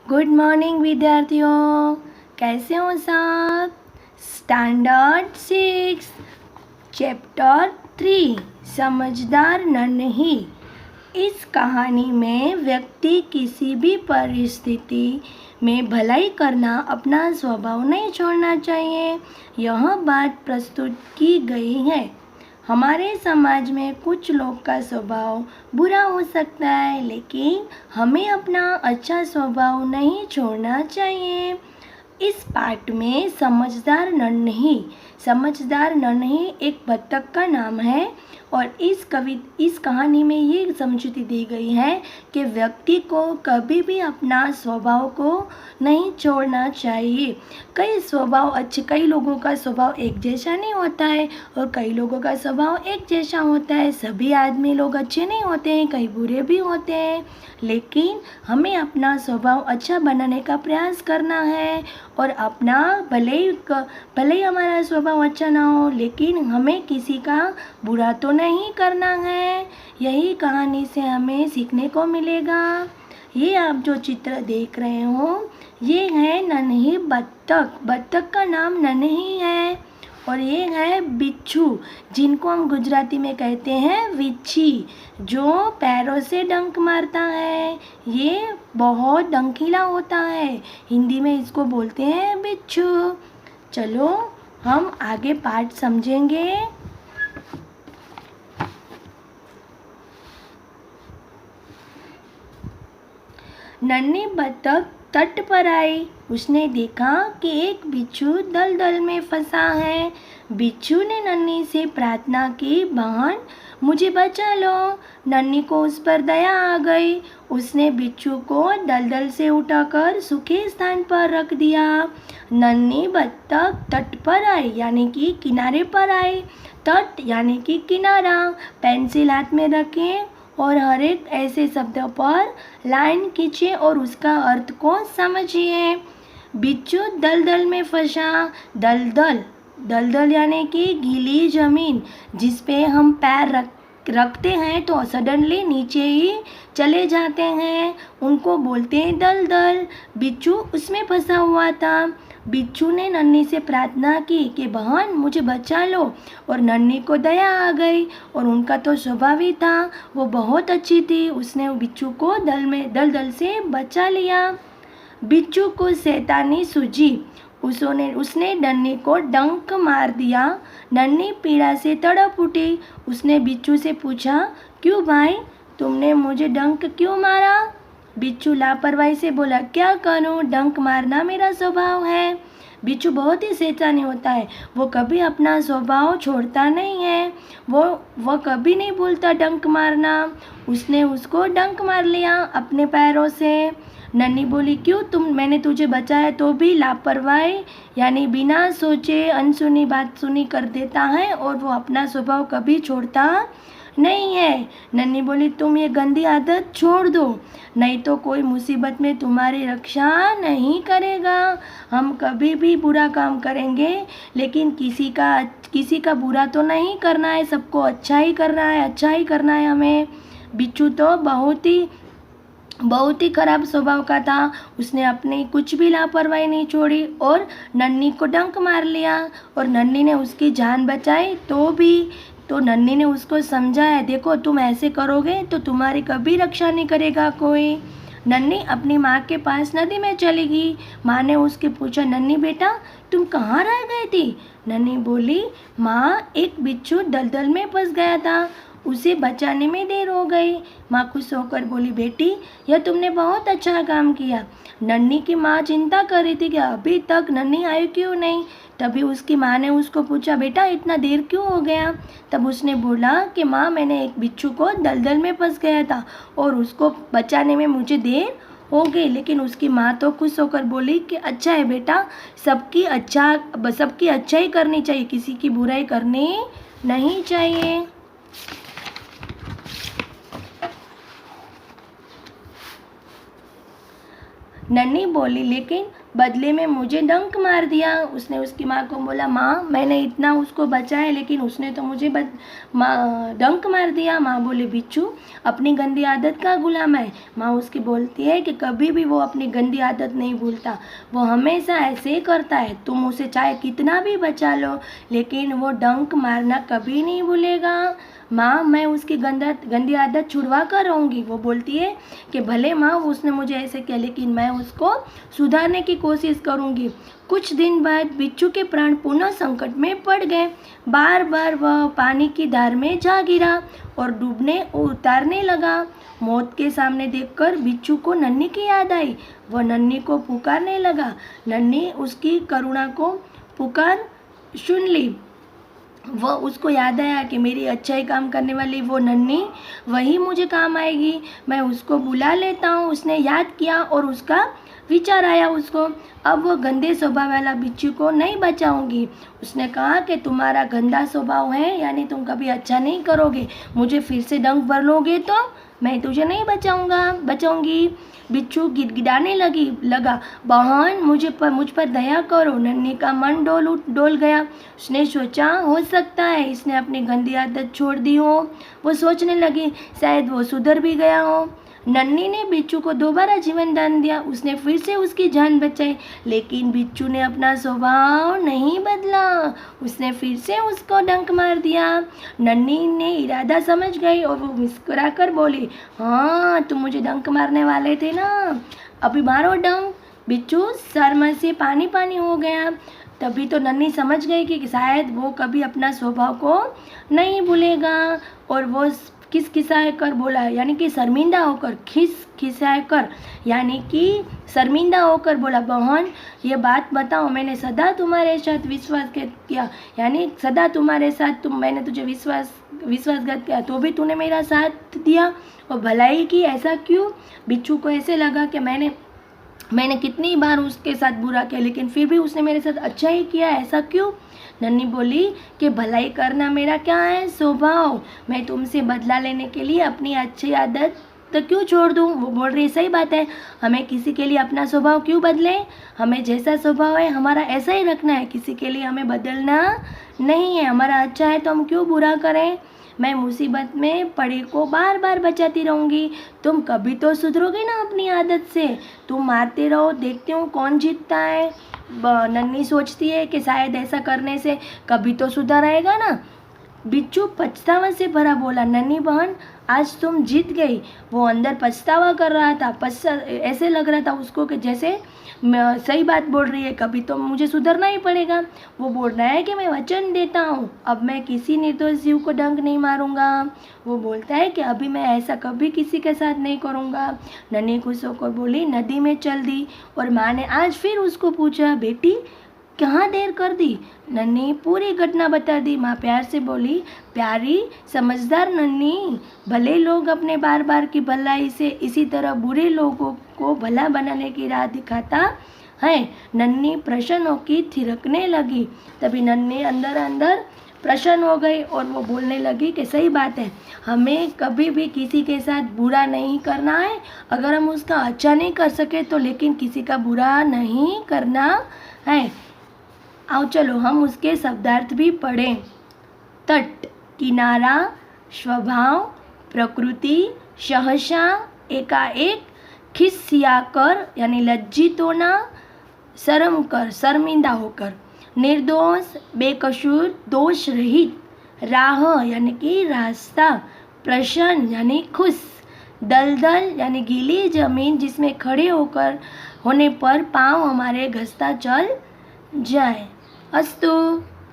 Good morning विद्यार्थियों, कैसे हो सब। स्टैंडर्ड 6 चैप्टर 3 समझदार नन्ही। इस कहानी में व्यक्ति किसी भी परिस्थिति में भलाई करना अपना स्वभाव नहीं छोड़ना चाहिए, यह बात प्रस्तुत की गई है। हमारे समाज में कुछ लोग का स्वभाव बुरा हो सकता है, लेकिन हमें अपना अच्छा स्वभाव नहीं छोड़ना चाहिए। इस पाठ में समझदार नन्ही एक बत्तख का नाम है और इस कहानी में ये समझौती दी गई है कि व्यक्ति को कभी भी अपना स्वभाव को नहीं छोड़ना चाहिए। कई लोगों का स्वभाव एक जैसा नहीं होता है और कई लोगों का स्वभाव एक जैसा होता है। सभी आदमी लोग अच्छे नहीं होते हैं, कई बुरे भी होते हैं, लेकिन हमें अपना स्वभाव अच्छा बनाने का प्रयास करना है और अपना भले ही हमारा स्वभाव अच्छा ना हो, लेकिन हमें किसी का बुरा तो नहीं करना है। यही कहानी से हमें सीखने को मिलेगा। ये आप जो चित्र देख रहे हो, ये है नन्ही बत्तख का नाम नन्ही है और ये है बिच्छू, जिनको हम गुजराती में कहते हैं विच्छी, जो पैरों से डंक मारता है। ये बहुत डंकीला होता है, हिंदी में इसको बोलते हैं बिच्छू। चलो हम आगे पाठ समझेंगे। नन्ही बत्तख तट पर आई। उसने देखा कि एक बिच्छू दलदल में फंसा है। बिच्छू ने नन्ही से प्रार्थना की, बहन मुझे बचा लो। नन्ही को उस पर दया आ गई। उसने बिच्छू को दलदल से उठाकर सूखे स्थान पर रख दिया। नन्ही बत्तख तट पर आई, यानी कि किनारे पर आई। तट यानी कि किनारा। पेंसिल हाथ में रखें और हर एक ऐसे शब्दों पर लाइन खींचे और उसका अर्थ को समझिए। बिच्छू दलदल में फंसा। दलदल यानी कि गीली जमीन, जिस पे हम पैर रखते हैं तो सडनली नीचे ही चले जाते हैं, उनको बोलते हैं दलदल। बिच्छू उसमें फंसा हुआ था। बिच्छू ने नन्ही से प्रार्थना की कि बहन मुझे बचा लो, और नन्ही को दया आ गई और उनका तो स्वभाव ही था, वो बहुत अच्छी थी। उसने बिच्छू को दलदल से बचा लिया। बिच्छू को शैतानी सूझी। उसने नन्ही को डंक मार दिया। नन्ही पीड़ा से तड़प उठी। उसने बिच्छू से पूछा, क्यों भाई, तुमने मुझे डंक क्यों मारा? बिच्छू लापरवाही से बोला, क्या करूं, डंक मारना मेरा स्वभाव है। बिच्छू बहुत ही शैतानी होता है, वो कभी अपना स्वभाव छोड़ता नहीं है। वो कभी नहीं भूलता डंक मारना। उसने उसको डंक मार लिया अपने पैरों से। नन्ही बोली, क्यों मैंने तुझे बचाया तो भी लापरवाही यानी बिना सोचे अनसुनी बात सुनी कर देता है और वो अपना स्वभाव कभी छोड़ता नहीं है। नन्ही बोली, तुम ये गंदी आदत छोड़ दो, नहीं तो कोई मुसीबत में तुम्हारी रक्षा नहीं करेगा। हम कभी भी बुरा काम करेंगे, लेकिन किसी का बुरा तो नहीं करना है, सबको अच्छा ही करना है हमें। बिच्छू तो बहुत ही खराब स्वभाव का था। उसने अपनी कुछ भी लापरवाही नहीं छोड़ी और नन्ही को डंक मार लिया, और नन्ही ने उसकी जान बचाई तो नन्ही ने उसको समझाया, देखो तुम ऐसे करोगे तो तुम्हारी कभी रक्षा नहीं करेगा कोई। नन्ही अपनी माँ के पास नदी में चली गई। माँ ने उसके पूछा, नन्ही बेटा तुम कहाँ रह गई थी? नन्ही बोली, माँ एक बिच्छू दलदल में फंस गया था, उसे बचाने में देर हो गई। माँ खुश होकर बोली, बेटी यह तुमने बहुत अच्छा काम किया। नन्ही की माँ चिंता कर रही थी कि अभी तक नन्ही आई क्यों नहीं। तभी उसकी माँ ने उसको पूछा, बेटा इतना देर क्यों हो गया? तब उसने बोला कि माँ मैंने एक बिच्छू को दलदल में फंस गया था और उसको बचाने में मुझे देर हो गई। लेकिन उसकी माँ तो खुश होकर बोली कि अच्छा है बेटा, सबकी अच्छाई करनी चाहिए, किसी की बुराई करनी नहीं चाहिए। नन्ही बोली, लेकिन बदले में मुझे डंक मार दिया। उसने उसकी माँ को बोला, माँ मैंने इतना उसको बचाया लेकिन उसने तो मुझे डंक मार दिया। माँ बोले, बिच्छू अपनी गंदी आदत का गुलाम है। माँ उसकी बोलती है कि कभी भी वो अपनी गंदी आदत नहीं भूलता, वो हमेशा ऐसे ही करता है। तुम उसे चाहे कितना भी बचा लो लेकिन वो डंक मारना कभी नहीं भूलेगा। माँ मैं उसकी गंदी आदत छुड़वा कर रहूँगी। वो बोलती है कि भले माँ उसने मुझे ऐसे किया लेकिन मैं उसको सुधारने की कोशिश करूँगी। कुछ दिन बाद बिच्छू के प्राण पुनः संकट में पड़ गए। बार बार वह पानी की धार में जा गिरा और डूबने उतारने लगा। मौत के सामने देखकर बिच्छू को नन्ही की याद आई। वह नन्ही को पुकारने लगा। नन्ही उसकी करुणा को पुकार सुन ली। वह उसको याद आया कि मेरी अच्छाई काम करने वाली वो नन्ही वही मुझे काम आएगी। मैं उसको बुला लेता हूँ। उसने याद किया और उसका विचार आया उसको। अब वो गंदे स्वभाव वाला बिच्छू को नहीं बचाऊंगी। उसने कहा कि तुम्हारा गंदा स्वभाव है यानी तुम कभी अच्छा नहीं करोगे, मुझे फिर से डंक भर लोगे तो मैं तुझे नहीं बचाऊंगी। बिच्छू गिड़गिड़ाने लगा, बहन मुझ पर दया करो। नन्ही का मन डोल गया। उसने सोचा हो सकता है इसने अपनी गंदी आदत छोड़ दी हो। वो सोचने लगी शायद वो सुधर भी गया हो। नन्ही ने बिच्छू को दोबारा जीवन दान दिया। उसने फिर से उसकी जान बचाई लेकिन बिच्छू ने अपना स्वभाव नहीं बदला। उसने फिर से उसको डंक मार दिया। नन्ही ने इरादा समझ गई और वो मुस्कुराकर बोली, हाँ तुम मुझे डंक मारने वाले थे ना, अभी मारो डंक। बिच्छू सर में से पानी पानी हो गया। तभी तो नन्ही समझ गई कि शायद वो कभी अपना स्वभाव को नहीं भूलेगा। और वो खिसखिसाए कर बोला यानी कि शर्मिंदा होकर, खिसखिसाए कर यानी कि शर्मिंदा होकर बोला, बहन ये बात बताओ, मैंने सदा तुम्हारे साथ विश्वास किया यानी सदा तुम्हारे साथ मैंने तुझे विश्वासघात किया तो भी तूने मेरा साथ दिया और भलाई की, ऐसा क्यों? बिच्छू को ऐसे लगा कि मैंने कितनी बार उसके साथ बुरा किया लेकिन फिर भी उसने मेरे साथ अच्छा ही किया, ऐसा क्यों? नन्ही बोली कि भलाई करना मेरा क्या है स्वभाव, मैं तुमसे बदला लेने के लिए अपनी अच्छी आदत तो क्यों छोड़ दूँ? वो बोल रही सही बात है, हमें किसी के लिए अपना स्वभाव क्यों बदलें? हमें जैसा स्वभाव है हमारा ऐसा ही रखना है, किसी के लिए हमें बदलना नहीं है। हमारा अच्छा है तो हम क्यों बुरा करें? मैं मुसीबत में पड़े को बार बार बचाती रहूँगी। तुम कभी तो सुधरोगे ना अपनी आदत से। तुम मारते रहो, देखते हो कौन जीतता है। नन्ही सोचती है कि शायद ऐसा करने से कभी तो सुधर आएगा ना। बिच्छू पछतावा से भरा बोला, नन्ही बहन आज तुम जीत गई। वो अंदर पछतावा कर रहा था, ऐसे लग रहा था उसको कि जैसे सही बात बोल रही है, कभी तो मुझे सुधरना ही पड़ेगा। वो बोल रहा है कि मैं वचन देता हूँ अब मैं किसी निर्दोष जीव को डंक नहीं मारूंगा। वो बोलता है कि अभी मैं ऐसा कभी किसी के साथ नहीं करूँगा। नन्ही खुश होकर बोली, नदी में चल दी। और माँ ने आज फिर उसको पूछा, बेटी कहाँ देर कर दी? नन्ही पूरी घटना बता दी। माँ प्यार से बोली, प्यारी समझदार नन्ही, भले लोग अपने बार बार की भलाई से इसी तरह बुरे लोगों को भला बनाने की राह दिखाता है। नन्ही प्रसन्न होकर थिरकने लगी। तभी नन्ही अंदर अंदर प्रसन्न हो गई और वो बोलने लगी कि सही बात है, हमें कभी भी किसी के साथ बुरा नहीं करना है। अगर हम उसका अच्छा नहीं कर सके तो लेकिन किसी का बुरा नहीं करना है। आओ चलो हम उसके शब्दार्थ भी पढ़ें। तट, किनारा, स्वभाव, प्रकृति, सहसा, एकाएक, खिसियाकर यानी लज्जित होना, शर्म कर शर्मिंदा होकर, निर्दोष बेकसूर दोष रहित, राह यानी कि रास्ता, प्रसन्न यानी खुश, दलदल यानी गीली जमीन जिसमें खड़े होने पर पाँव हमारे घसता चल जाए। अस्तु।